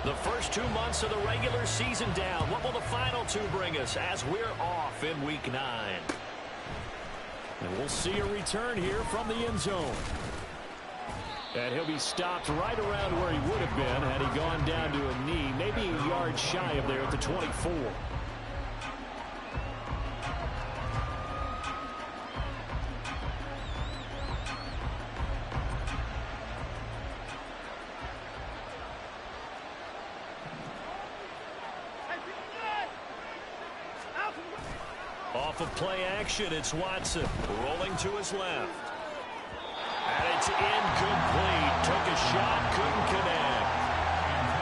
The first 2 months of the regular season down. What will the final 2 bring us as we're off in Week 9? And we'll see a return here from the end zone. And he'll be stopped right around where he would have been had he gone down to a knee, maybe a yard shy of there at the 24. Off of play action, it's Watson rolling to his left. And it's incomplete. Took a shot, couldn't connect.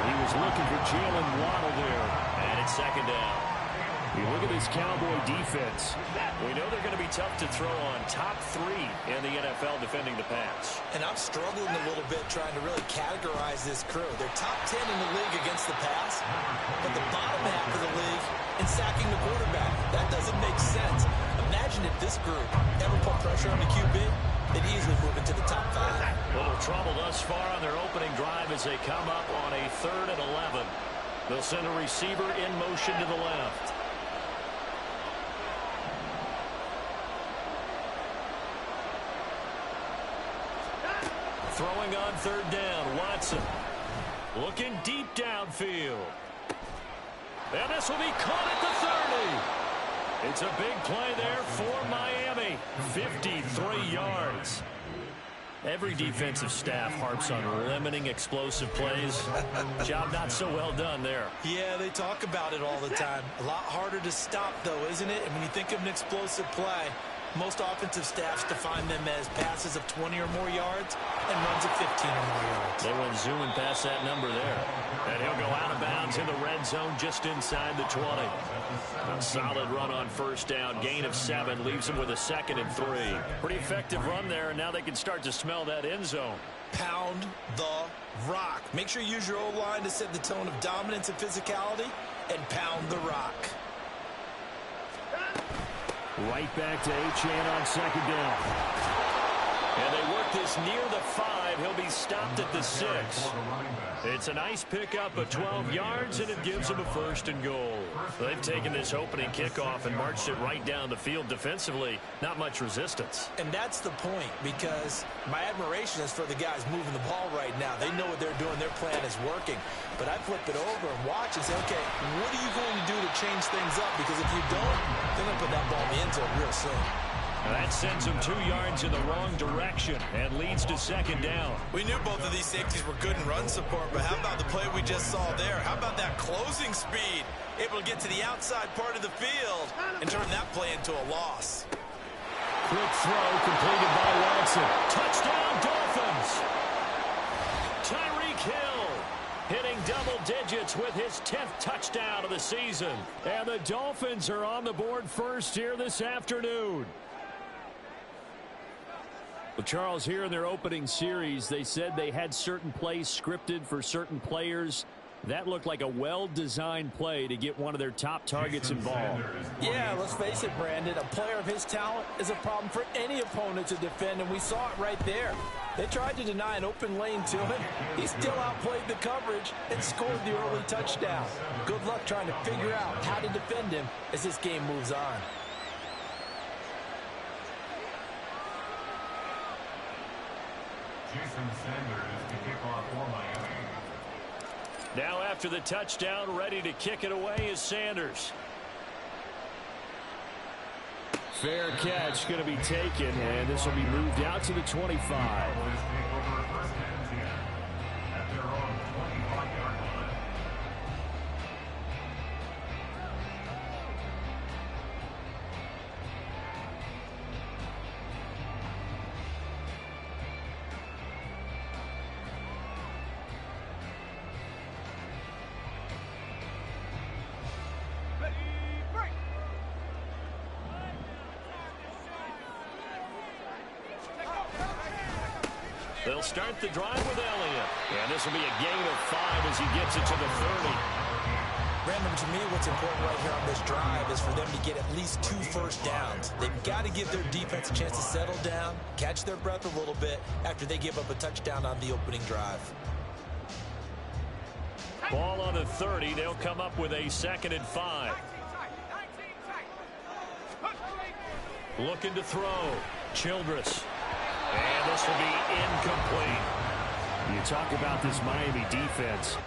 He was looking for Jalen Waddle there. And it's second down. You look at this Cowboy defense. We know they're going to be tough to throw on. Top 3 in the NFL defending the pass. And I'm struggling a little bit trying to really categorize this crew. They're top 10 in the league against the pass, but the bottom half of the league in sacking the quarterback. That doesn't make sense. Imagine if this group ever put pressure on the QB, they'd easily move into the top 5. Little trouble thus far on their opening drive as they come up on a 3rd and 11. They'll send a receiver in motion to the left. Throwing on 3rd down, Watson. Looking deep downfield. And this will be caught at the 30. It's a big play there for Miami. 53 yards. Every defensive staff harps on limiting explosive plays. Job not so well done there. Yeah, they talk about it all the time. A lot harder to stop, though, isn't it? And when you think of an explosive play, most offensive staffs define them as passes of 20 or more yards and runs of 15 or more yards. They went zooming past that number there. And he'll go out of bounds in the red zone just inside the 20. A solid run on 1st down. Gain of 7 leaves him with a 2nd and 3. Pretty effective run there, and now they can start to smell that end zone. Pound the rock. Make sure you use your O-line to set the tone of dominance and physicality, and pound the rock. Right back to Achane on 2nd down. And they work this near the 5. He'll be stopped at the 6. It's a nice pickup of 12 yards, and it gives him a 1st and goal. They've taken this opening kickoff and marched it right down the field defensively. Not much resistance. And that's the point, because my admiration is for the guys moving the ball right now. They know what they're doing. Their plan is working. But I flip it over and watch and say, okay, what are you going to do to change things up? Because if you don't, they're going to put that ball in the end zone real soon. That sends him 2 yards in the wrong direction and leads to 2nd down. We knew both of these safeties were good in run support, but how about the play we just saw there? How about that closing speed? Able to get to the outside part of the field and turn that play into a loss. Quick throw completed by Watson. Touchdown, Dolphins! Tyreek Hill hitting double digits with his 10th touchdown of the season. And the Dolphins are on the board first here this afternoon. Well, Charles, here in their opening series, they said they had certain plays scripted for certain players. That looked like a well-designed play to get one of their top targets involved. Yeah, let's face it, Brandon. A player of his talent is a problem for any opponent to defend, and we saw it right there. They tried to deny an open lane to him. He still outplayed the coverage and scored the early touchdown. Good luck trying to figure out how to defend him as this game moves on. Now after the touchdown, ready to kick it away is Sanders. Fair catch going to be taken, and this will be moved out to the 25. They'll start the drive with Elliott. And this will be a gain of 5 as he gets it to the 30. Brandon, to me, what's important right here on this drive is for them to get at least 2 first downs. They've got to give their defense a chance to settle down, catch their breath a little bit after they give up a touchdown on the opening drive. Ball on the 30. They'll come up with a 2nd and 5. Looking to throw. Childress. And this will be incomplete. You talk about this Miami defense.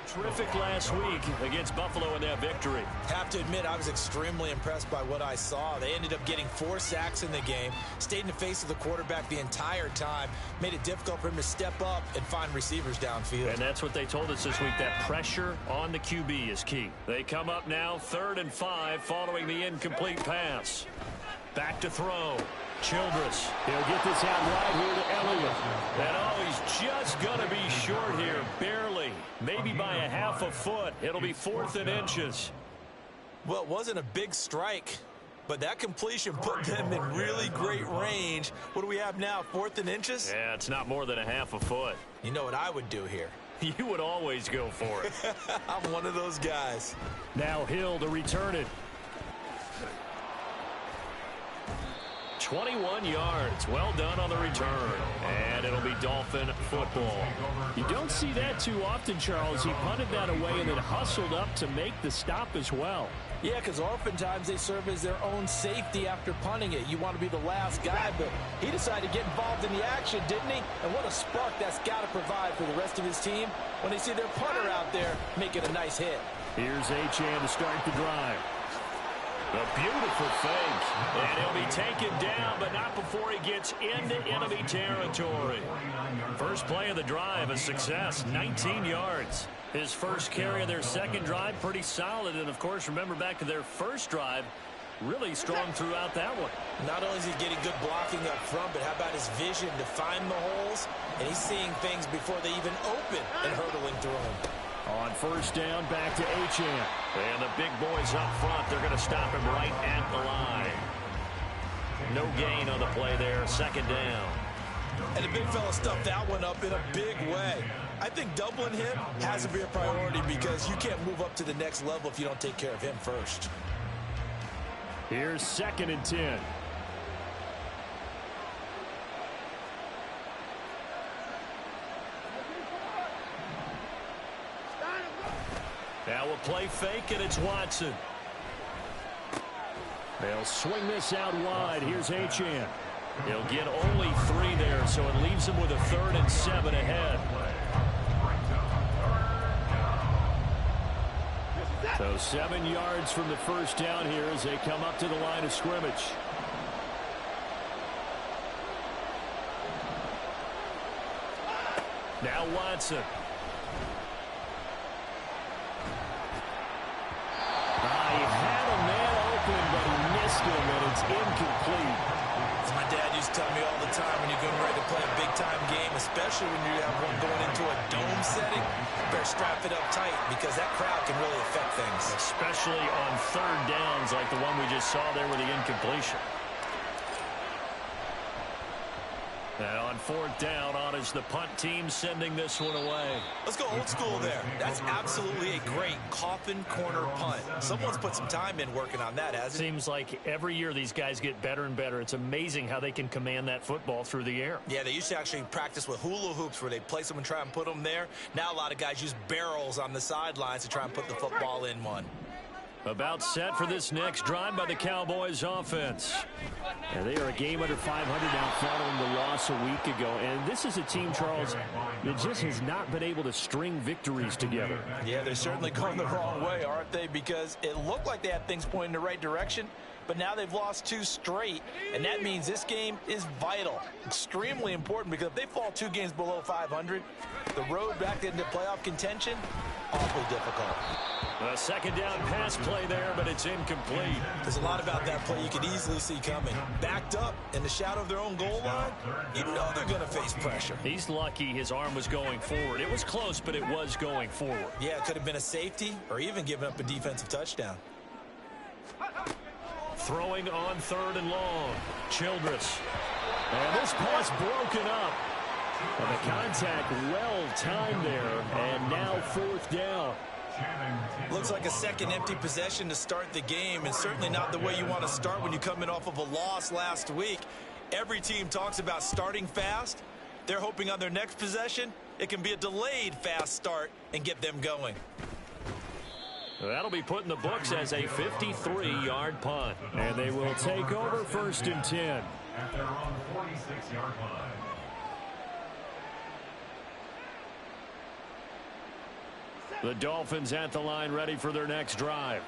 Terrific last week against Buffalo in their victory. Have to admit, I was extremely impressed by what I saw. They ended up getting 4 sacks in the game, stayed in the face of the quarterback the entire time, made it difficult for him to step up and find receivers downfield. And that's what they told us this week, that pressure on the QB is key. They come up now 3rd and 5 following the incomplete pass. Back to throw. Childress. He'll get this out wide here to Elliott. And oh, he's just going to be short here, barely. Maybe by a half a foot. It'll be 4th and inches. Well, it wasn't a big strike, but that completion put them in really great range. What do we have now, 4th and inches? Yeah, it's not more than a half a foot. You know what I would do here? You would always go for it. I'm one of those guys. Now Hill to return it. 21 yards. Well done on the return. And it'll be Dolphin football. You don't see that too often, Charles. He punted that away and then hustled up to make the stop as well. Yeah, because oftentimes they serve as their own safety after punting it. You want to be the last guy, but he decided to get involved in the action, didn't he? And what a spark that's got to provide for the rest of his team when they see their punter out there making a nice hit. Here's Achane to start the drive. A beautiful fake. And he'll be taken down, but not before he gets into enemy territory. First play of the drive, a success, 19 yards. His first carry of their second drive, pretty solid. And, of course, remember back to their first drive, really strong throughout that one. Not only is he getting good blocking up front, but how about his vision to find the holes? And he's seeing things before they even open and hurtling through them. On first down, back to Achane. And the big boys up front, they're going to stop him right at the line. No gain on the play there, 2nd down. And the big fella stuffed that one up in a big way. I think doubling him has to be a priority because you can't move up to the next level if you don't take care of him first. Here's 2nd and 10. Now we'll play fake, and it's Watson. They'll swing this out wide. Here's Achane. He'll get only 3 there, so it leaves him with a 3rd and 7 ahead. So 7 yards from the first down here as they come up to the line of scrimmage. Now Watson. He had a man open, but he missed him, and it's incomplete. As my dad used to tell me all the time, when you're getting ready to play a big-time game, especially when you have one going into a dome setting, you better strap it up tight because that crowd can really affect things. Especially on 3rd downs like the one we just saw there with the incompletion. And on 4th down, on is the punt team sending this one away. Let's go old school there. That's absolutely a great coffin corner punt. Someone's put some time in working on that, hasn't it? Seems like every year these guys get better and better. It's amazing how they can command that football through the air. Yeah, they used to actually practice with hula hoops where they place them and try and put them there. Now a lot of guys use barrels on the sidelines to try and put the football in one. About set for this next drive by the Cowboys offense. And they are a game under 500 now following the loss a week ago. And this is a team, Charles, that just has not been able to string victories together. Yeah, they're certainly going the wrong way, aren't they? Because it looked like they had things pointing in the right direction, but now they've lost 2 straight. And that means this game is vital, extremely important, because if they fall 2 games below 500, the road back into playoff contention, awfully difficult. A 2nd down pass play there, but it's incomplete. There's a lot about that play you could easily see coming. Backed up in the shadow of their own goal line, you know they're going to face pressure. He's lucky his arm was going forward. It was close, but it was going forward. Yeah, it could have been a safety or even giving up a defensive touchdown. throwing on 3rd and long. Childress. And this pass broken up. And the contact well timed there. And now 4th down. Looks like a second empty possession to start the game, and certainly not the way you want to start when you come in off of a loss last week. Every team talks about starting fast. They're hoping on their next possession it can be a delayed fast start and get them going. That'll be put in the books as a 53-yard punt. And they will take over 1st and 10. At their own 46-yard line. The Dolphins at the line ready for their next drive.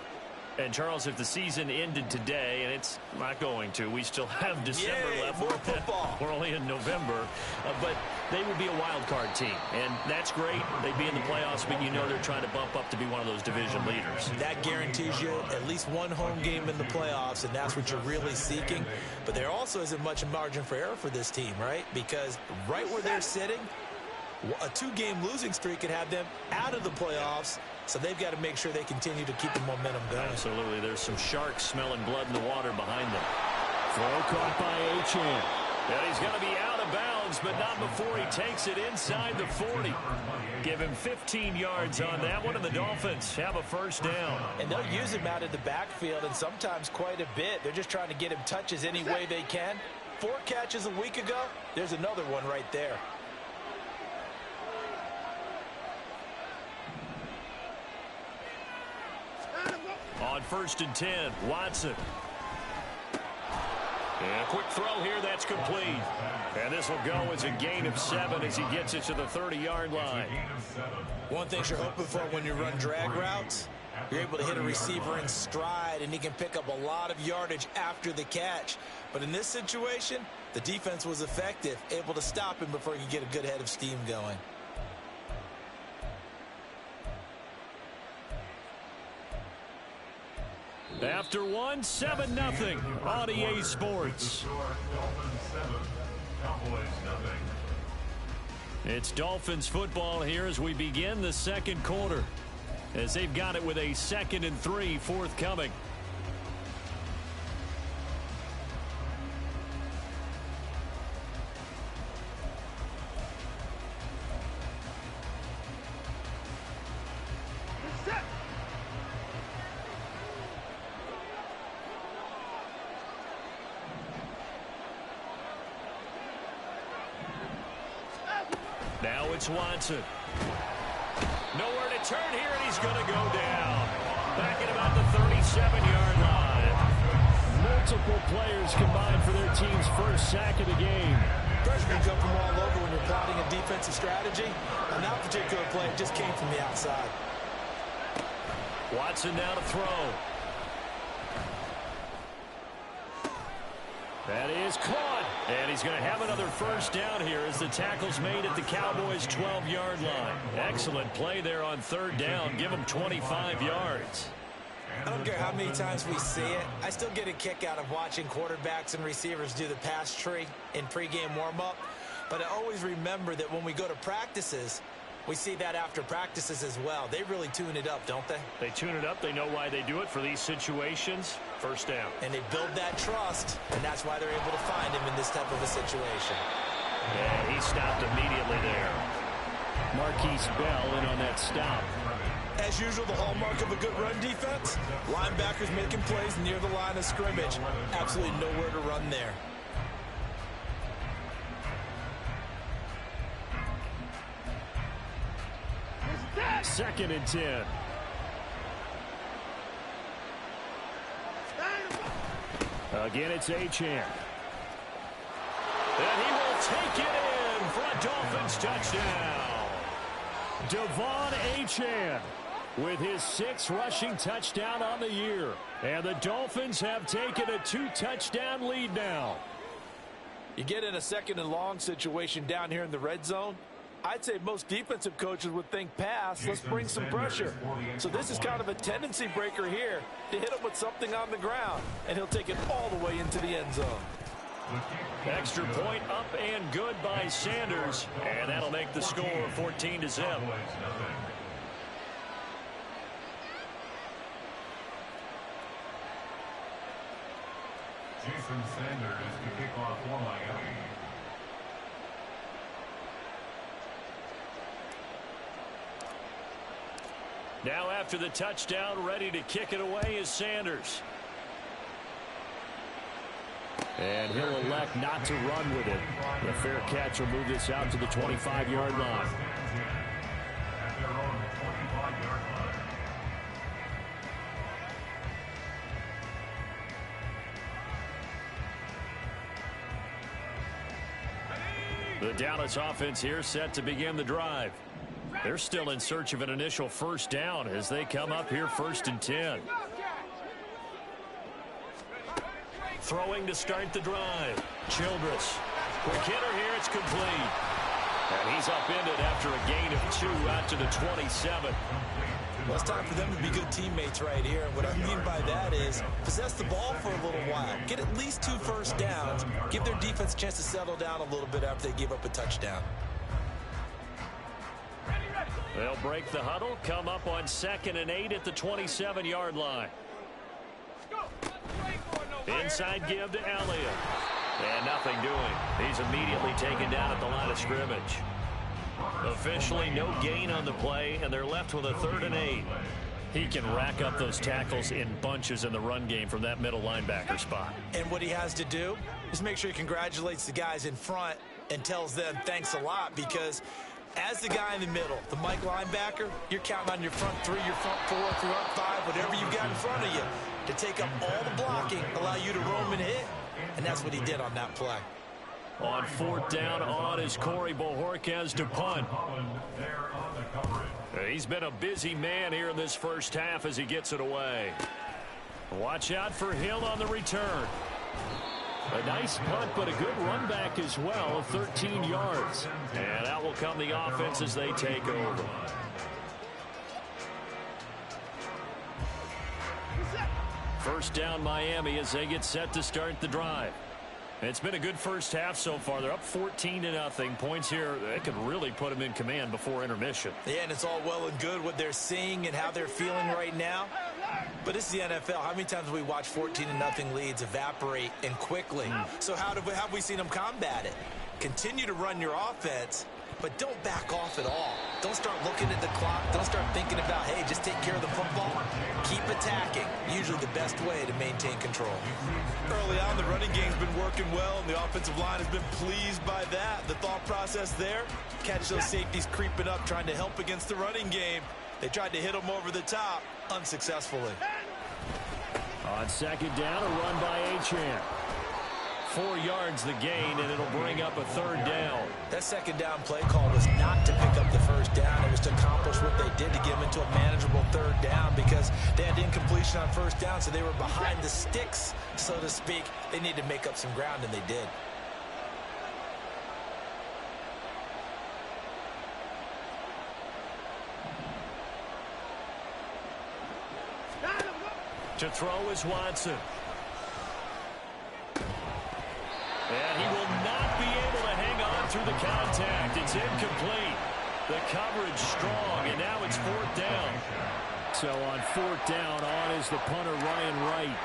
And, Charles, if the season ended today, and it's not going to, we still have December left. More football. We're only in November. But they would be a wild card team. And that's great. They'd be in the playoffs, but you know they're trying to bump up to be one of those division leaders. That guarantees you at least one home game in the playoffs, and that's what you're really seeking. But there also isn't much margin for error for this team, right? Because right where they're sitting, a 2-game losing streak could have them out of the playoffs, so they've got to make sure they continue to keep the momentum going. Absolutely. There's some sharks smelling blood in the water behind them. Throw caught by Achane. And he's going to be out of bounds, but not before he takes it inside the 40. Give him 15 yards on that one, and the Dolphins have a 1st down. And they'll use him out of the backfield, and sometimes quite a bit. They're just trying to get him touches any way they can. 4 catches a week ago. There's another one right there. On 1st and 10, Watson. And a quick throw here, that's complete. And this will go as a gain of 7 as he gets it to the 30-yard line. One thing you're hoping for when you run drag routes, you're able to hit a receiver in stride, and he can pick up a lot of yardage after the catch. But in this situation, the defense was effective, able to stop him before he could get a good head of steam going. After 1, 7-0 on EA Sports. It's Dolphins football here as we begin the 2nd quarter, as they've got it with a 2nd and 3 forthcoming. Now it's Watson. Nowhere to turn here, and he's going to go down. Back at about the 37-yard line. Multiple players combined for their team's 1st sack of the game. Pressure can come from all over when you're plotting a defensive strategy. On that particular play, it just came from the outside. Watson now to throw. That is caught. And he's going to have another 1st down here as the tackle's made at the Cowboys' 12-yard line. Excellent play there on 3rd down. Give them 25 yards. I don't care how many times we see it. I still get a kick out of watching quarterbacks and receivers do the pass tree in pregame warm-up. But I always remember that when we go to practices, we see that after practices as well. They really tune it up, don't they? They tune it up. They know why they do it for these situations. 1st down. And they build that trust, and that's why they're able to find him in this type of a situation. Yeah, he stopped immediately there. Marquise Bell in on that stop. As usual, the hallmark of a good run defense, linebackers making plays near the line of scrimmage. Absolutely nowhere to run there. Second and 10. Again, it's Achane. And he will take it in for a Dolphins touchdown. Devon Achane with his 6th rushing touchdown on the year. And the Dolphins have taken a 2-touchdown lead now. You get in a 2nd and long situation down here in the red zone, I'd say most defensive coaches would think pass, let's bring some pressure. So this is kind of a tendency breaker here to hit him with something on the ground, and he'll take it all the way into the end zone. Extra point up and good by Sanders, and that'll make the score 14-0. Jason Sanders to kick off for Miami. Now after the touchdown, ready to kick it away is Sanders. And he'll elect not to run with it. The fair catch will move this out to the 25-yard line. At their own 25-yard line. The Dallas offense here set to begin the drive. They're still in search of an initial first down as they come up here 1st and 10. Throwing to start the drive. Childress. Quick hitter here. It's complete. And he's upended after a gain of 2 out to the 27. Well, it's time for them to be good teammates right here. And what I mean by that is possess the ball for a little while. Get at least 2 first downs. Give their defense a chance to settle down a little bit after they give up a touchdown. They'll break the huddle, come up on 2nd and 8 at the 27-yard line. Inside give to Elliott. And nothing doing. He's immediately taken down at the line of scrimmage. Officially no gain on the play, and they're left with a 3rd and 8. He can rack up those tackles in bunches in the run game from that middle linebacker spot. And what he has to do is make sure he congratulates the guys in front and tells them thanks a lot, because as the guy in the middle, the Mike linebacker, you're counting on your front 3, your front 4, front 5, whatever you've got in front of you to take up all the blocking, allow you to roam and hit. And that's what he did on that play. On 4th down on is Corey Bojorquez to punt. He's been a busy man here in this first half as he gets it away. Watch out for Hill on the return. A nice punt, but a good run back as well of 13 yards. And out will come the offense as they take over. First down Miami as they get set to start the drive. It's been a good first half so far. They're up 14-0. Points here, they could really put them in command before intermission. Yeah, and it's all well and good what they're seeing and how they're feeling right now. But it's the NFL. How many times have we watched 14-0 leads evaporate and quickly? So how have we seen them combat it? Continue to run your offense, but don't back off at all. Don't start looking at the clock. Don't start thinking about, hey, just take care of the football. Keep attacking. Usually the best way to maintain control. Early on, the running game's been working well, and the offensive line has been pleased by that. The thought process there, catch those safeties creeping up, trying to help against the running game. They tried to hit them over the top, unsuccessfully. On 2nd down, a run by Achane. 4 yards the gain, and it'll bring up a 3rd down. That 2nd down play call was not to pick up the first down. It was to accomplish what they did to get them into a manageable 3rd down, because they had incompletion on first down, so they were behind the sticks, so to speak. They needed to make up some ground, and they did. To throw is Watson. And he will not be able to hang on through the contact. It's incomplete. The coverage strong, and now it's 4th down. So on 4th down, on is the punter Ryan Wright.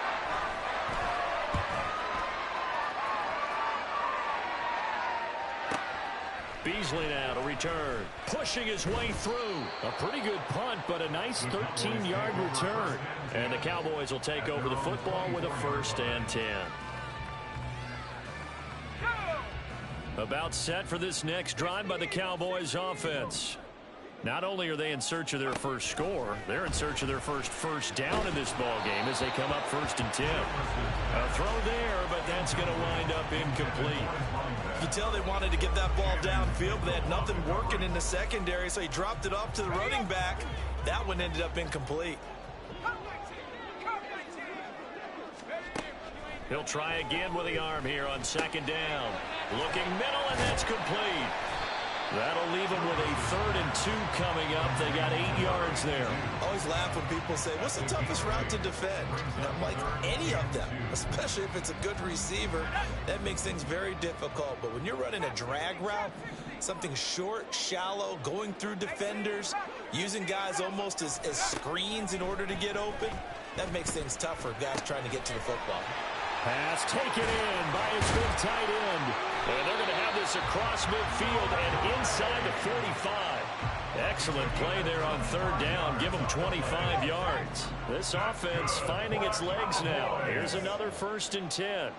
Beasley now to return. Pushing his way through. A pretty good punt, but a nice 13-yard return. And the Cowboys will take over the football with a 1st and 10. About set for this next drive by the Cowboys offense. Not only are they in search of their first score, they're in search of their first down in this ball game as they come up 1st and 10. A throw there, but that's going to wind up incomplete. You can tell they wanted to get that ball downfield, but they had nothing working in the secondary, so he dropped it off to the running back. That one ended up incomplete. He'll try again with the arm here on 2nd down. Looking middle, and that's complete. That'll leave them with a 3rd and 2 coming up. They got 8 yards there. I always laugh when people say, what's the toughest route to defend? And I'm like, any of them, especially if it's a good receiver. That makes things very difficult. But when you're running a drag route, something short, shallow, going through defenders, using guys almost as screens in order to get open, that makes things tough for guys trying to get to the football. Pass taken in by his big tight end. And they're going to have this across midfield and inside the 45. Excellent play there on third down. Give them 25 yards. This offense finding its legs now. Here's another 1st and 10.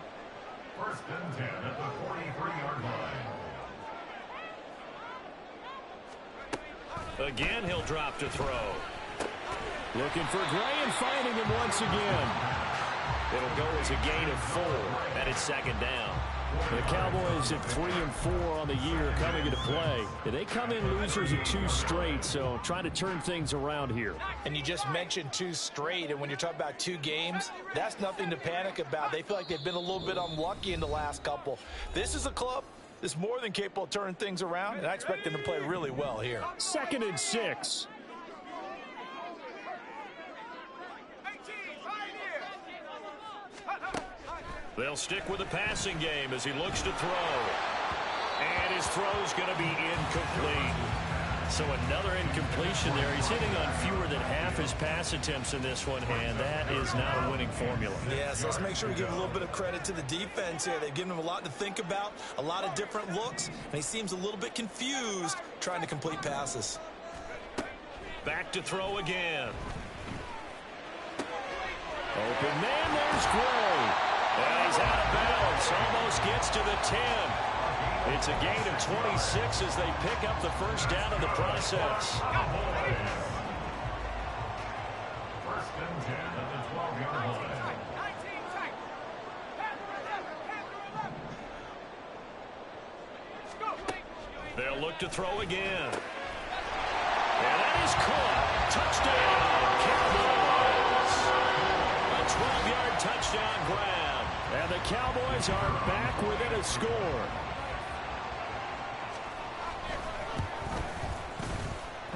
1st and 10 at the 43-yard line. Again, he'll drop to throw. Looking for Gray and finding him once again. It'll go as a gain of 4, and it's 2nd down. The Cowboys at 3 and 4 on the year coming into play. They come in losers of 2 straight, so trying to turn things around here. And you just mentioned 2 straight, and when you're talking about 2 games, that's nothing to panic about. They feel like they've been a little bit unlucky in the last couple. This is a club that's more than capable of turning things around, and I expect them to play really well here. 2nd and 6. They'll stick with the passing game as he looks to throw. And his throw's going to be incomplete. So another incompletion there. He's hitting on fewer than half his pass attempts in this one, and that is not a winning formula. Yes, let's make sure we give a little bit of credit to the defense here. They've given him a lot to think about, a lot of different looks, and he seems a little bit confused trying to complete passes. Back to throw again. Open man, there's Gray. And he's out of bounds. Almost gets to the 10. It's a gain of 26 as they pick up the 1st down in the process. 1st and 10 at the 12-yard line. They'll look to throw again. And that is caught. Touchdown, Cowboys. A 12-yard touchdown grab. And the Cowboys are back within a score.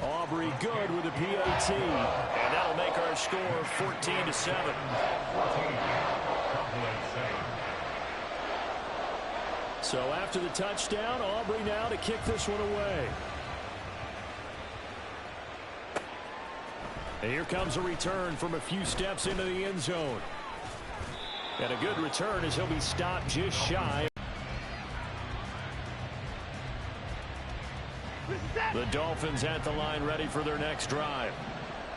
Aubrey good with a PAT. And that'll make our score 14-7. So after the touchdown, Aubrey now to kick this one away. And here comes a return from a few steps into the end zone. And a good return as he'll be stopped just shy. The Dolphins at the line ready for their next drive.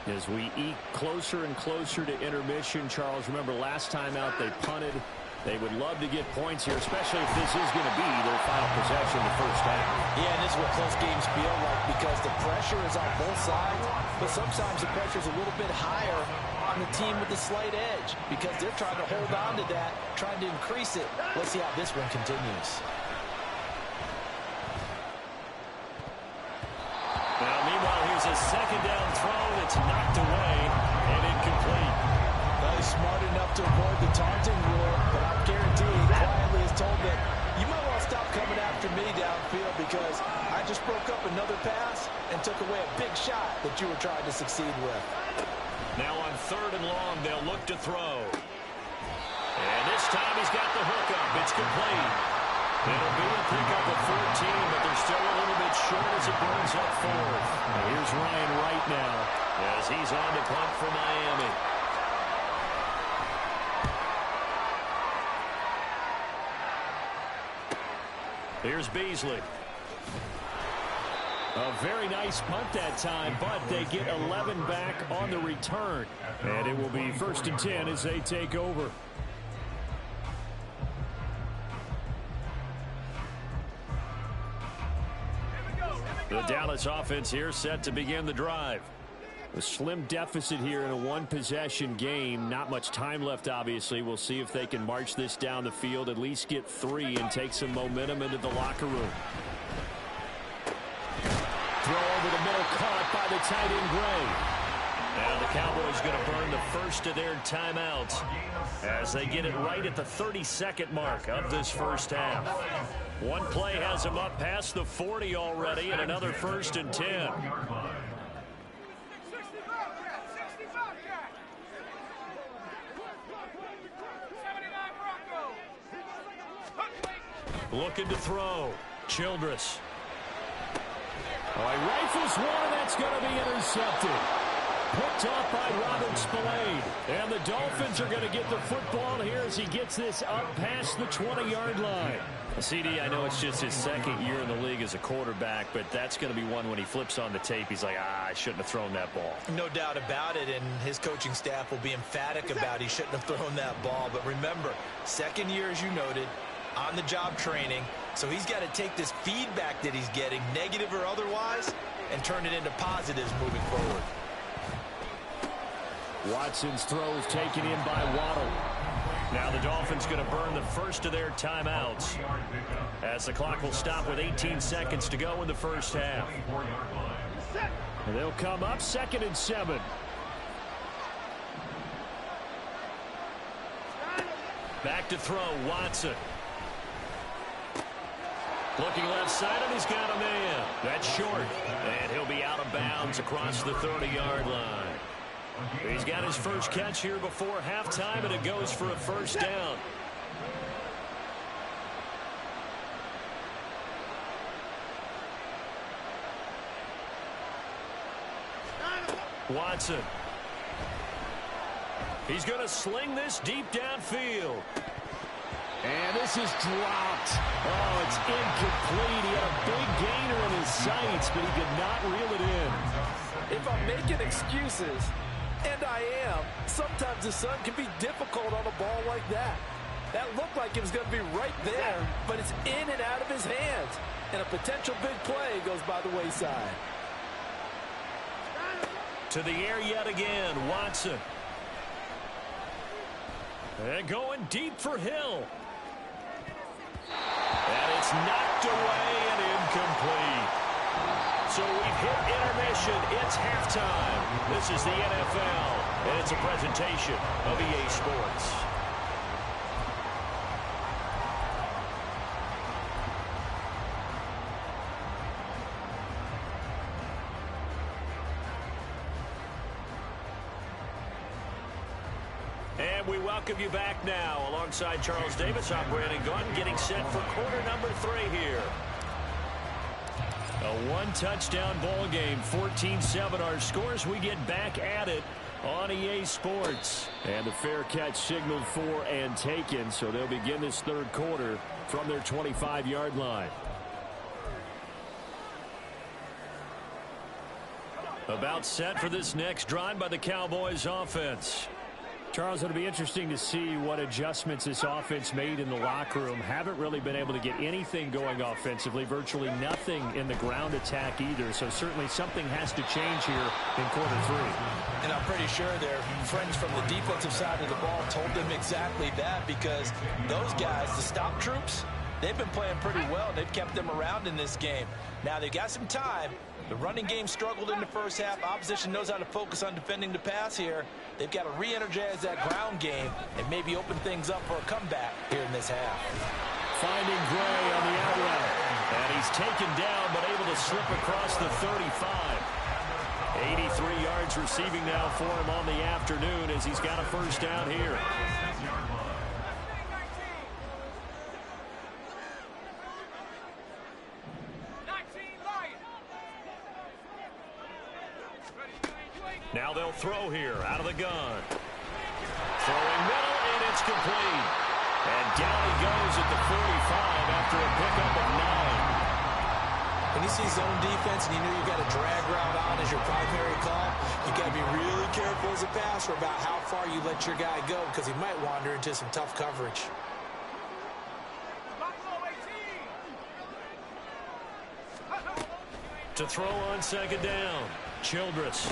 As we eke closer and closer to intermission, Charles, remember last time out they punted. They would love to get points here, especially if this is going to be their final possession the 1st half. Yeah, and this is what close games feel like because the pressure is on both sides, but sometimes the pressure is a little bit higher on the team with the slight edge because they're trying to hold on to that, trying to increase it. Let's see how this one continues. Now, meanwhile, here's a 2nd down throw that's knocked away and incomplete. Well, he's smart enough to avoid the taunting rule, but I'm guaranteeing quietly is told that you might want to stop coming after me downfield because I just broke up another pass and took away a big shot that you were trying to succeed with. Now on 3rd and long, they'll look to throw. And this time he's got the hook up. It's complete. It'll be a pickup of 14, but they're still a little bit short as it brings up 4th. And here's Ryan right now as he's on to punt for Miami. Here's Beasley. A very nice punt that time, but they get 11 back on the return. And it will be 1st and 10 as they take over. The Dallas offense here set to begin the drive. A slim deficit here in a one-possession game. Not much time left, obviously. We'll see if they can march this down the field, at least get 3 and take some momentum into the locker room. Throw over the middle, caught by the tight end Gray. Now the Cowboys going to burn the first of their timeouts as they get it right at the 32nd mark of this 1st half. One play has them up past the 40 already, and another 1st and 10. Looking to throw. Childress. All right, rifles one, and that's going to be intercepted. Picked off by Robert Spillane. And the Dolphins are going to get the football here as he gets this up past the 20-yard line. CD, I know it's just his second year in the league as a quarterback, but that's going to be one when he flips on the tape. He's like, I shouldn't have thrown that ball. No doubt about it, and his coaching staff will be emphatic about he shouldn't have thrown that ball. But remember, second year, as you noted, on-the-job training. So he's got to take this feedback that he's getting, negative or otherwise, and turn it into positives moving forward. Watson's throw is taken in by Waddle. Now the Dolphins going to burn the first of their timeouts as the clock will stop with 18 seconds to go in the first half. And they'll come up 2nd and 7. Back to throw, Watson. Looking left side, and he's got a man. That's short, and he'll be out of bounds across the 30-yard line. He's got his first catch here before halftime, and it goes for a first down. Watson. He's going to sling this deep downfield. And this is dropped. Oh, it's incomplete. He had a big gainer in his sights, but he could not reel it in. If I'm making excuses, and I am, sometimes the sun can be difficult on a ball like that. That looked like it was going to be right there, but it's in and out of his hands. And a potential big play goes by the wayside. To the air yet again, Watson. And going deep for Hill. And it's knocked away and incomplete. So we've hit intermission. It's halftime. This is the NFL, and it's a presentation of EA Sports. And we welcome you back now. Alongside Charles Davis, I'm Brandon Gaudin, getting set for quarter number 3 here. A one-touchdown ball game, 14-7 our scores. We get back at it on EA Sports. And the fair catch signaled for and taken, so they'll begin this third quarter from their 25-yard line. About set for this next drive by the Cowboys offense. Charles, it'll be interesting to see what adjustments this offense made in the locker room. Haven't really been able to get anything going offensively, virtually nothing in the ground attack either. So certainly something has to change here in quarter 3. And I'm pretty sure their friends from the defensive side of the ball told them exactly that, because those guys, the stop troops, they've been playing pretty well. They've kept them around in this game. Now they've got some time. The running game struggled in the first half. Opposition knows how to focus on defending the pass here. They've got to re-energize that ground game and maybe open things up for a comeback here in this half. Finding Gray on the out route. And he's taken down but able to slip across the 35. 83 yards receiving now for him on the afternoon as he's got a first down here. Now they'll throw here out of the gun. Throwing middle, and it's complete. And down he goes at the 45 after a pickup of 9. When you see zone defense and you know you've got a drag route on as your primary call, you've got to be really careful as a passer about how far you let your guy go, because he might wander into some tough coverage. To throw on second down, Childress.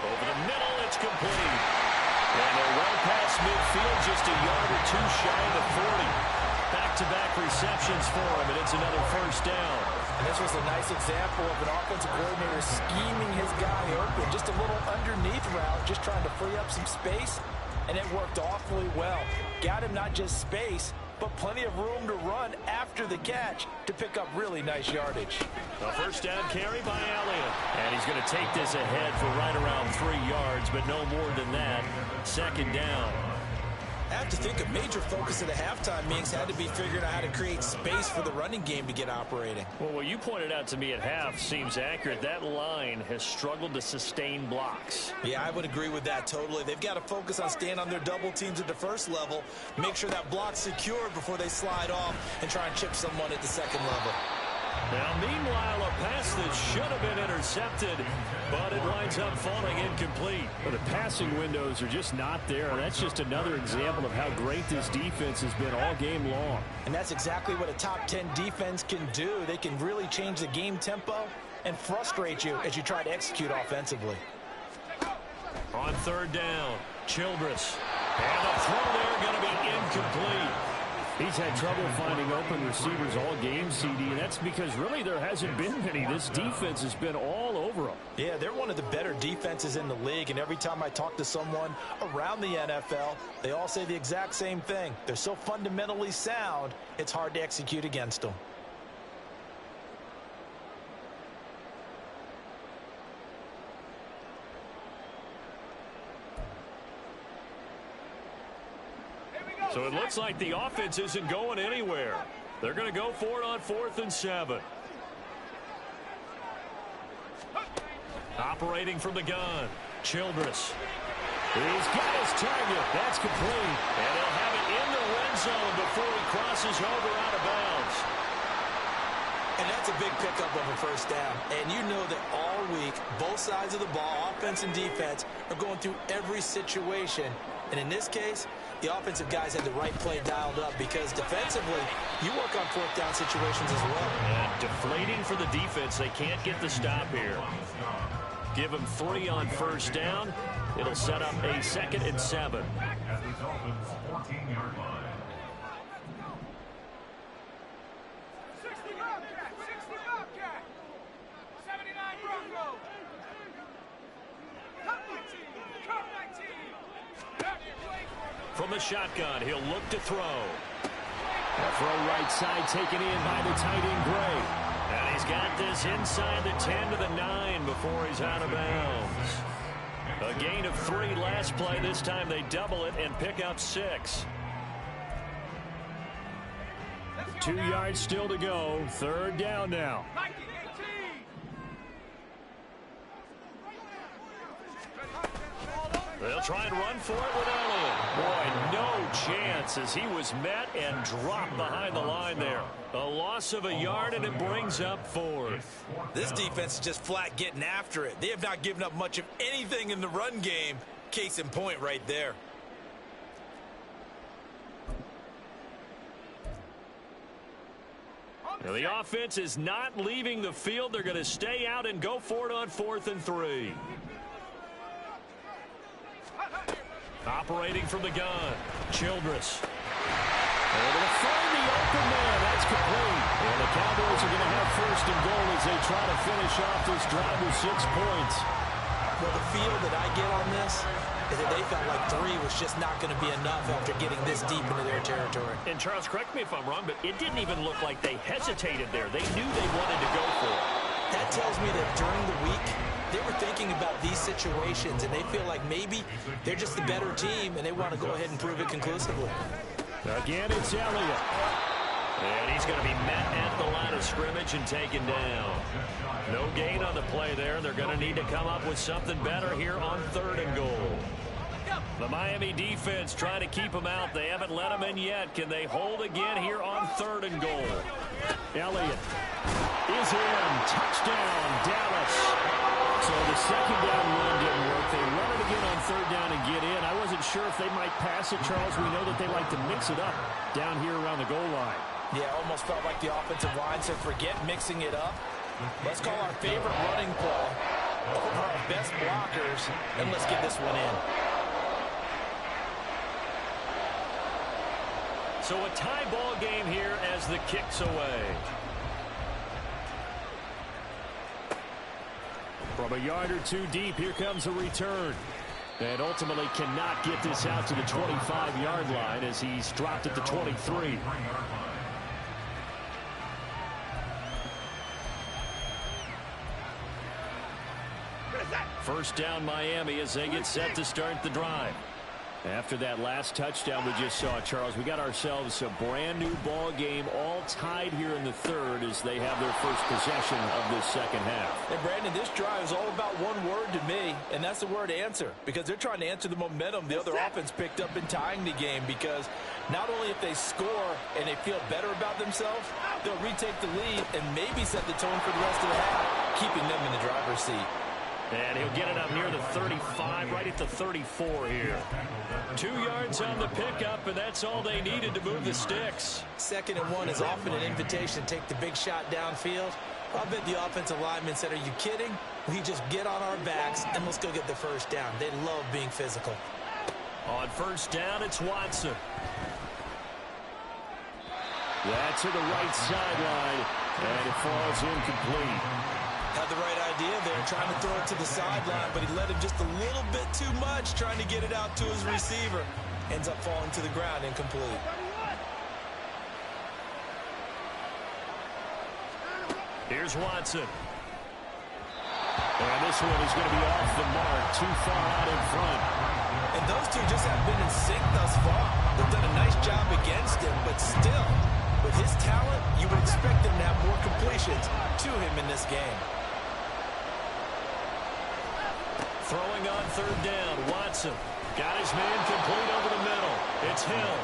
Over the middle, it's complete. And they're well past midfield, just a yard or two shy of the 40. Back-to-back receptions for him, and it's another first down. And this was a nice example of an offensive coordinator scheming his guy open. Just a little underneath route, just trying to free up some space, and it worked awfully well. Got him not just space, but plenty of room to run after the catch to pick up really nice yardage. A first down carry by Elliott. And he's going to take this ahead for right around 3 yards, but no more than that. Second down. I have to think a major focus of the halftime meetings had to be figuring out how to create space for the running game to get operating. Well, what you pointed out to me at half seems accurate. That line has struggled to sustain blocks. Yeah, I would agree with that totally. They've got to focus on staying on their double teams at the first level, make sure that block's secured before they slide off and try and chip someone at the second level. Now, meanwhile, a pass that should have been intercepted, but it winds up falling incomplete. Well, the passing windows are just not there. That's just another example of how great this defense has been all game long. And that's exactly what a top 10 defense can do. They can really change the game tempo and frustrate you as you try to execute offensively. On third down, Childress. And the throw there going to be incomplete. He's had trouble finding open receivers all game, CD, and that's because really there hasn't been many. This defense has been all over them. Yeah, they're one of the better defenses in the league, and every time I talk to someone around the NFL, they all say the exact same thing. They're so fundamentally sound, it's hard to execute against them. So it looks like the offense isn't going anywhere. They're going to go for it on 4th and 7. Operating from the gun, Childress. He's got his target. That's complete. And he'll have it in the red zone before he crosses over out of bounds. And that's a big pickup of a first down. And you know that all week, both sides of the ball, offense and defense, are going through every situation. And in this case, the offensive guys had the right play dialed up because defensively, you work on 4th down situations as well. And deflating for the defense. They can't get the stop here. Give them 3 on first down. It'll set up a 2nd and 7. At the Dolphins' 14-yard line. 60 Bobcat, 60 Bobcat, 79 Bronco. Cup 19, Cup 19. From the shotgun, he'll look to throw. The throw right side taken in by the tight end Gray. And he's got this inside the 10 to the 9 before he's out of bounds. A gain of 3 last play. This time they double it and pick up 6. 2 yards still to go. 3rd down now. 1918. They'll try and run for it with Elliott. Boy, no chance as he was met and dropped behind the line there. A loss of a yard, and it brings up 4th. This defense is just flat getting after it. They have not given up much of anything in the run game. Case in point right there. Now the offense is not leaving the field. They're going to stay out and go for it on 4th and 3. Operating from the gun, Childress. Able to find the open man. That's complete. And the Cowboys are going to have 1st and goal as they try to finish off this drive with 6 points. Well, the feel that I get on this is that they felt like 3 was just not going to be enough after getting this deep into their territory. And Charles, correct me if I'm wrong, but it didn't even look like they hesitated there. They knew they wanted to go for it. That tells me that during the week, they were thinking about these situations, and they feel like maybe they're just the better team, and they want to go ahead and prove it conclusively. Again, it's Elliott. And he's going to be met at the line of scrimmage and taken down. No gain on the play there. They're going to need to come up with something better here on 3rd and goal. The Miami defense trying to keep them out. They haven't let them in yet. Can they hold again here on 3rd and goal? Elliott is in. Touchdown, Dallas. So the 2nd down run didn't work. They run it again on 3rd down and get in. I wasn't sure if they might pass it, Charles. We know that they like to mix it up down here around the goal line. Yeah, almost felt like the offensive line said, forget mixing it up. Let's call our favorite running play over our best blockers, and let's get this one in. So a tie ball game here as the kick's away. From a yard or 2 deep, here comes a return. And ultimately cannot get this out to the 25-yard line as he's dropped at the 23. First down Miami as they get set to start the drive. After that last touchdown we just saw, Charles, we got ourselves a brand new ball game, all tied here in the third as they have their first possession of this second half. And Brandon, this drive is all about one word to me, and that's the word answer, because they're trying to answer the momentum the other offense picked up in tying the game, because not only if they score and they feel better about themselves, they'll retake the lead and maybe set the tone for the rest of the half, keeping them in the driver's seat. And he'll get it up near the 35, right at the 34 here. 2 yards on the pickup, and that's all they needed to move the sticks. 2nd and 1 is often an invitation to take the big shot downfield. I bet the offensive linemen said, are you kidding? We just get on our backs and let's go get the first down. They love being physical. On first down, it's Watson. That's to the right sideline, and it falls incomplete. Had the right idea there, trying to throw it to the sideline, but he let him just a little bit too much, trying to get it out to his receiver. Ends up falling to the ground, incomplete. Here's Watson. And this one is going to be off the mark, too far out in front. And those two just haven't been in sync thus far. They've done a nice job against him, but still, with his talent, you would expect him to have more completions to him in this game. Throwing on third down, Watson. Got his man complete over the middle. It's Hill.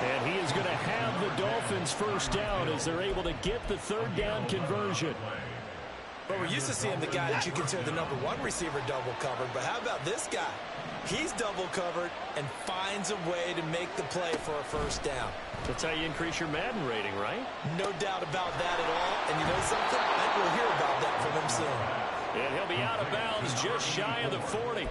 And he is going to have the Dolphins first down as they're able to get the third down conversion. But we're used to seeing the guy that you consider the number one receiver double covered. But how about this guy? He's double covered and finds a way to make the play for a first down. That's how you increase your Madden rating, right? No doubt about that at all. And you know something? I think we'll hear about that from him soon. And he'll be out of bounds just shy of the 40.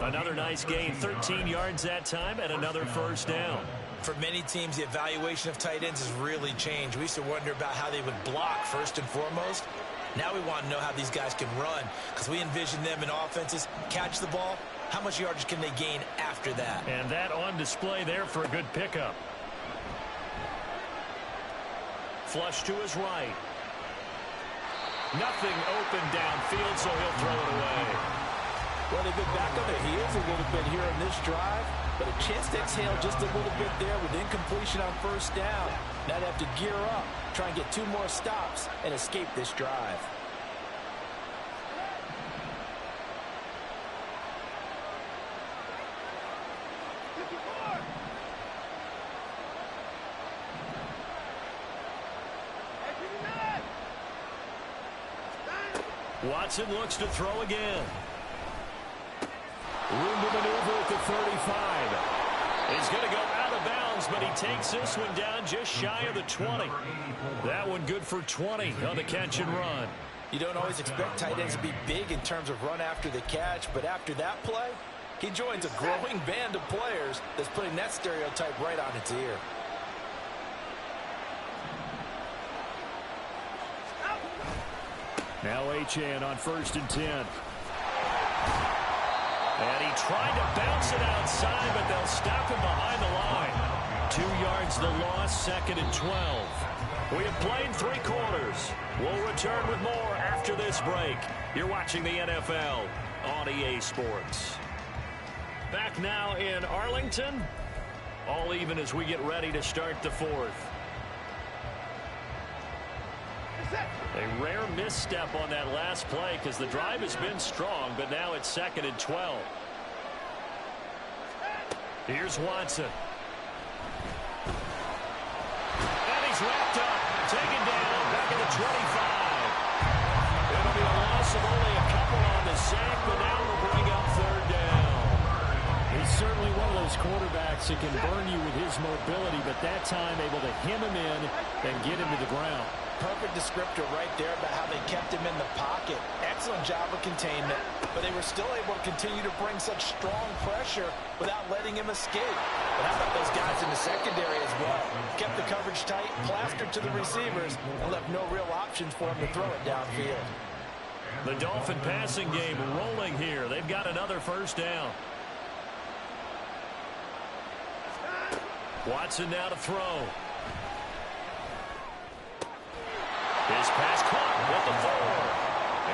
Another nice gain, 13 yards that time, and another first down. For many teams, the evaluation of tight ends has really changed. We used to wonder about how they would block first and foremost. Now we want to know how these guys can run, because we envision them in offenses catch the ball. How much yardage can they gain after that? And that on display there for a good pickup. Flush to his right. Nothing open downfield, so he'll throw it away. Well, they've been back on their heels a little bit here on this drive, but a chance to exhale just a little bit there with incompletion on first down. Now they have to gear up, try and get 2 more stops, and escape this drive. Watson looks to throw again. Room to maneuver at the 35. He's going to go out of bounds, but he takes this one down just shy of the 20. That one good for 20 on the catch and run. You don't always expect tight ends to be big in terms of run after the catch, but after that play, he joins a growing band of players that's putting that stereotype right on its ear. Now Achane on 1st and 10. And he tried to bounce it outside, but they'll stop him behind the line. 2 yards the loss, 2nd and 12. We have played 3 quarters. We'll return with more after this break. You're watching the NFL on EA Sports. Back now in Arlington. All even as we get ready to start the 4th. A rare misstep on that last play because the drive has been strong, but now it's 2nd and 12. Here's Watson. And he's wrapped up, taken down, back at the 25. It'll be a loss of only a couple on the sack, but now we'll bring up 3rd down. He's certainly one of those quarterbacks that can burn you with his mobility, but that time able to hem him in and get him to the ground. Perfect descriptor right there about how they kept him in the pocket. Excellent job of containment, but they were still able to continue to bring such strong pressure without letting him escape. But how about those guys in the secondary as well? Kept the coverage tight, plastered to the receivers, and left no real options for him to throw it downfield. The Dolphin passing game rolling here. They've got another first down. Watson now to throw. His pass caught with the 4.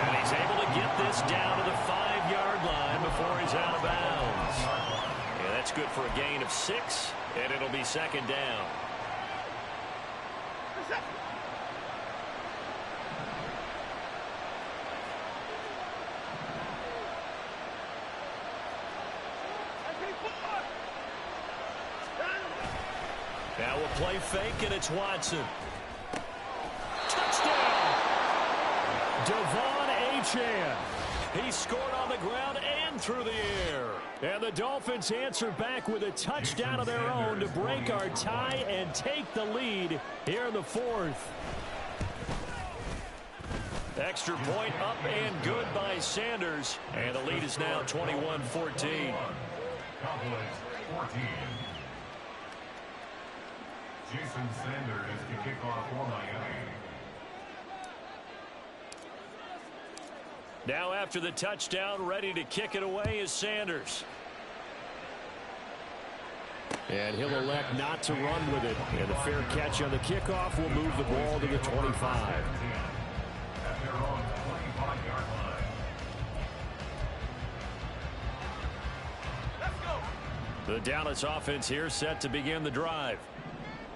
And he's able to get this down to the 5-yard line before he's out of bounds. And that That's good for a gain of 6, and it'll be second down. Now we'll play fake, and it's Watson. Touchdown! Devon Achane. He scored on the ground and through the air. And the Dolphins answer back with a touchdown of their own to break our tie and take the lead here in the 4th. Extra point up and good by Sanders. And the lead is now 21-14. Cowboys 14. Jason Sanders to kick off for Miami. Now after the touchdown, ready to kick it away is Sanders. And he'll elect not to run with it. And a fair catch on the kickoff will move the ball to the 25. At their own 25-yard line. Let's go. The Dallas offense here set to begin the drive.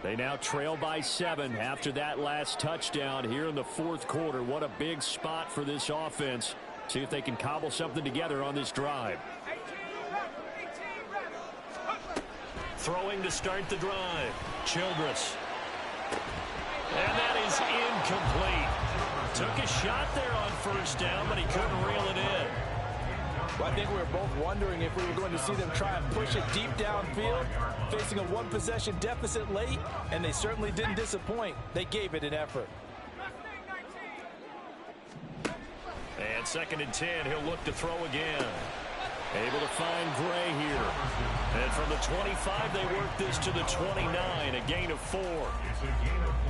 They now trail by 7 after that last touchdown here in the 4th quarter. What a big spot for this offense. See if they can cobble something together on this drive. 18 ready. Throwing to start the drive. Childress. And that is incomplete. Took a shot there on first down, but he couldn't reel it in. Well, I think we were both wondering if we were going to see them try and push it deep downfield, facing a one-possession deficit late, and they certainly didn't disappoint. They gave it an effort. And 2nd and 10, he'll look to throw again. Able to find Gray here. And from the 25, they work this to the 29, a gain of 4.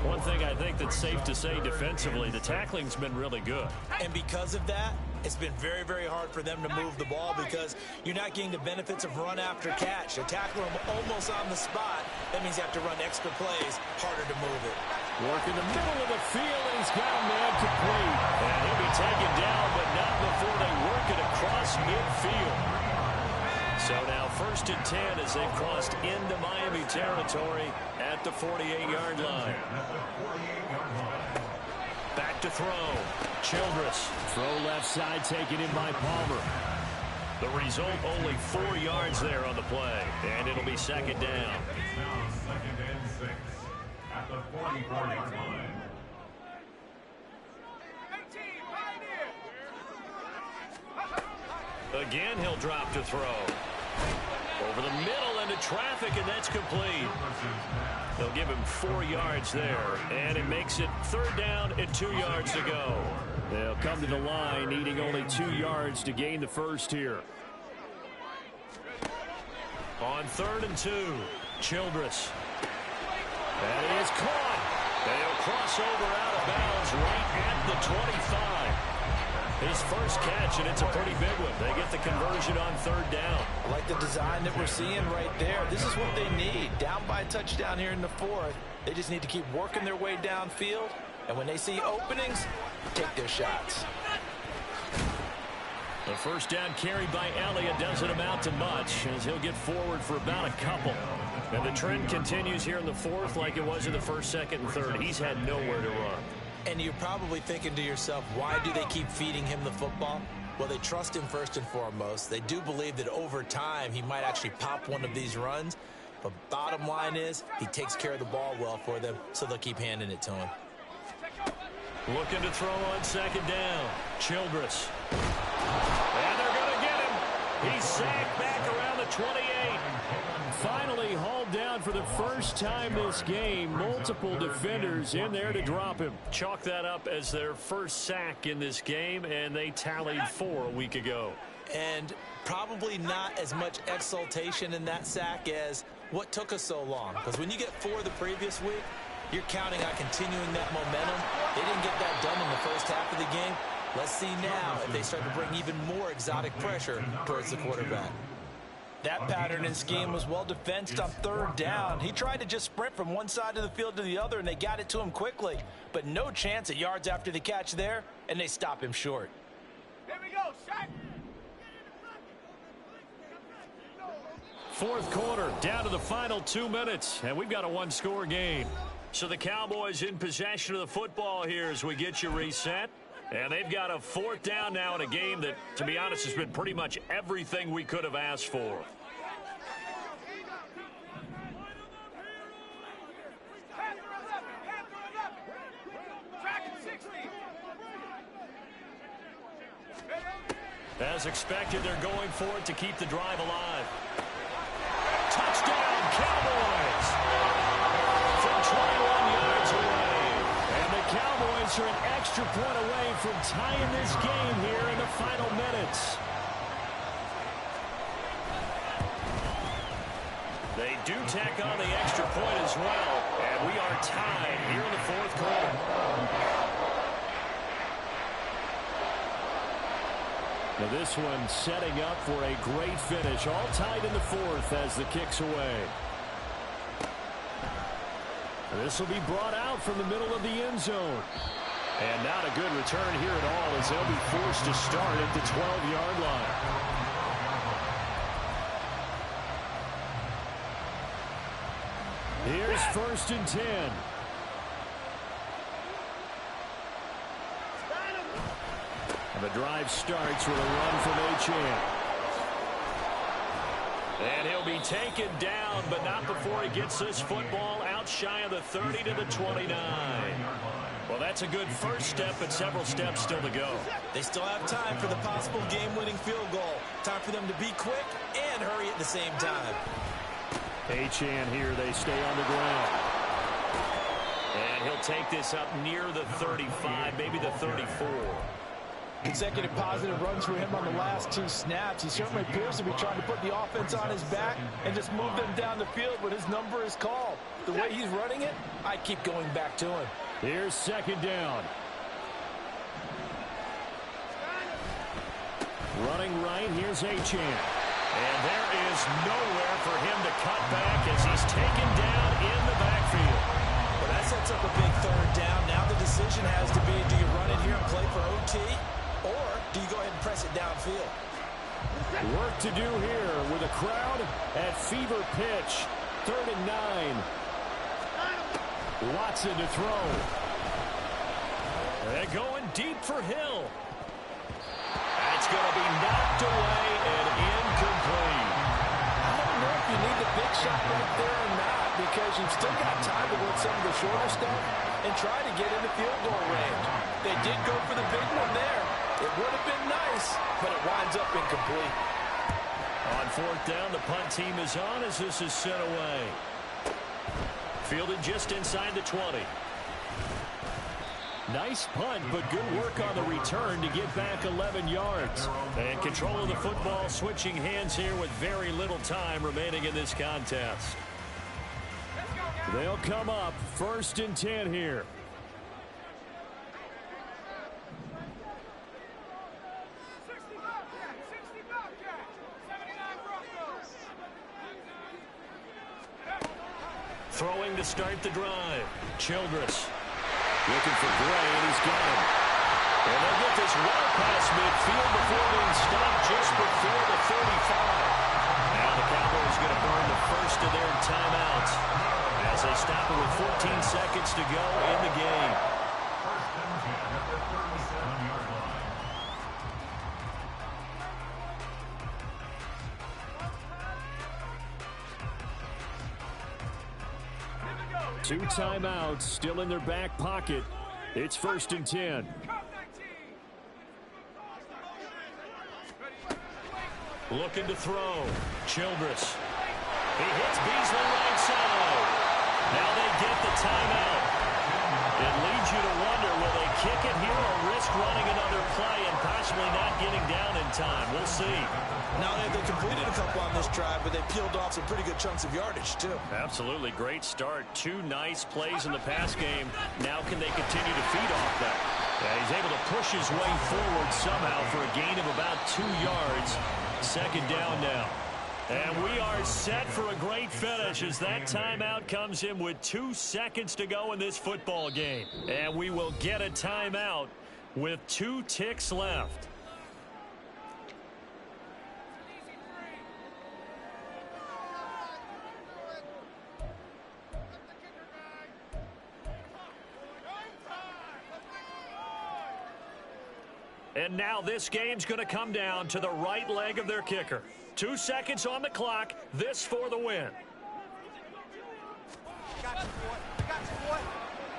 One thing I think that's safe to say defensively, the tackling's been really good. And because of that, it's been very, very hard for them to move the ball because you're not getting the benefits of run after catch. They tackle him almost on the spot. That means you have to run extra plays, harder to move it. Work in the middle of the field, and he's got a man complete. And he'll be taken down, but not before they work it across midfield. So now 1st and 10 as they've crossed into Miami territory at the 48-yard line. Back to throw. Childress. Throw left side taken in by Palmer. The result, only 4 yards there on the play. And it'll be second down. It's now 2nd and 6 at the 44-yard line. 18 pioneer. Again, he'll drop to throw. Over the middle into traffic, and that's complete. They'll give him 4 yards there, and it makes it 3rd down and 2 yards to go. They'll come to the line, needing only 2 yards to gain the first here. On 3rd and 2, Childress. That is caught. They'll cross over out of bounds right at the 25. His first catch, and it's a pretty big one. They get the conversion on 3rd down. I like the design that we're seeing right there. This is what they need. Down by a touchdown here in the 4th. They just need to keep working their way downfield. And when they see openings, take their shots. The first down carried by Elliott doesn't amount to much as he'll get forward for about a couple. And the trend continues here in the 4th like it was in the 1st, 2nd, and 3rd. He's had nowhere to run. And you're probably thinking to yourself, why do they keep feeding him the football? Well, they trust him first and foremost. They do believe that over time he might actually pop one of these runs. But bottom line is he takes care of the ball well for them, so they'll keep handing it to him. Looking to throw on 2nd down. Childress. And they're going to get him. He's sacked back around the 28. Finally hauled down for the first time this game. Multiple defenders in there to drop him. Chalk that up as their first sack in this game, and they tallied 4 a week ago. And probably not as much exultation in that sack as what took us so long. Because when you get 4 the previous week, you're counting on continuing that momentum. They didn't get that done in the first half of the game. Let's see now if they start to bring even more exotic pressure towards the quarterback. That pattern and scheme was well defensed on 3rd down. He tried to just sprint from one side of the field to the other, and they got it to him quickly. But no chance at yards after the catch there, and they stop him short. Here we go, shot. Fourth quarter, down to the final 2 minutes, and we've got a one-score game. So the Cowboys in possession of the football here as we get you reset. And they've got a fourth down now in a game that, to be honest, has been pretty much everything we could have asked for. As expected, they're going for it to keep the drive alive. Touchdown, Cowboys! From 21 yards away. And the Cowboys are an extra point away from tying this game here in the final minutes. They do tack on the extra point as well. And we are tied here in the fourth quarter. Now this one setting up for a great finish. All tied in the fourth as the kick's away. This will be brought out from the middle of the end zone. And not a good return here at all as they'll be forced to start at the 12-yard line. Here's 1st and 10. And the drive starts with a run from Achane. And he'll be taken down, but not before he gets this football out shy of the 30 to the 29. Well, that's a good first step, but several steps still to go. They still have time for the possible game-winning field goal. Time for them to be quick and hurry at the same time. Achane here, they stay on the ground. And he'll take this up near the 35, maybe the 34. Consecutive positive runs for him on the last 2 snaps. He certainly appears to be trying to put the offense on his back and just move them down the field when his number is called. The way he's running it, I keep going back to him. Here's 2nd down. Running right, here's Achane. And there is nowhere for him to cut back as he's taken down in the backfield. Well, that sets up a big 3rd down. Now the decision has to be, do you run it here and play for OT? Or do you go ahead and press it downfield? Work to do here with a crowd at fever pitch. 3rd and 9. Watson to throw. They're going deep for Hill. That's going to be knocked away and incomplete. I don't know if you need the big shot right there or not, because you've still got time to go some of the shorter stuff and try to get in the field goal range. They did go for the big one there. It would have been nice, but it winds up incomplete. On 4th down, the punt team is on as this is sent away. Fielded just inside the 20. Nice punt, but good work on the return to get back 11 yards. And control of the football switching hands here with very little time remaining in this contest. They'll come up 1st and 10 here. Throwing to start the drive. Childress. Looking for Gray, and he's got him. And they'll get this well past midfield before being stopped just before the 35. Now the Cowboys going to burn the first of their timeouts as they stop it with 14 seconds to go in the game. 1st and 10 at the 37-yard line. Two timeouts still in their back pocket. It's 1st and 10. Looking to throw. Childress. He hits Beasley right side. Now they get the timeout. It leads you to wonder, will they kick it here or risk running another play and possibly not getting down in time? We'll see. Now they completed a couple on this drive, but they peeled off some pretty good chunks of yardage, too. Absolutely great start. 2 nice plays in the pass game. Now can they continue to feed off that? Yeah, he's able to push his way forward somehow for a gain of about 2 yards. 2nd down now. And we are set for a great finish as that timeout comes in with 2 seconds to go in this football game. And we will get a timeout with 2 ticks left. And now this game's going to come down to the right leg of their kicker. 2 seconds on the clock. This for the win.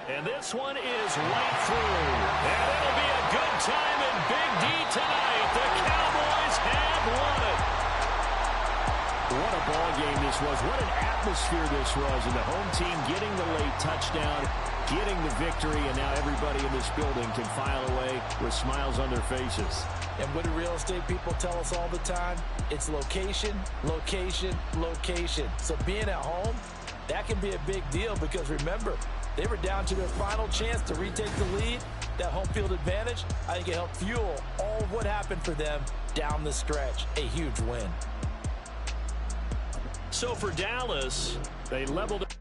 And this one is right through. And it'll be a good time in Big D tonight. The Cowboys have won it. What a ball game this was. What an atmosphere this was. And the home team getting the late touchdown, getting the victory, and now everybody in this building can file away with smiles on their faces. And what do real estate people tell us all the time? It's location, location, location. So being at home, that can be a big deal because remember, they were down to their final chance to retake the lead. That home field advantage, I think it helped fuel all of what happened for them down the stretch. A huge win. So for Dallas, they leveled it.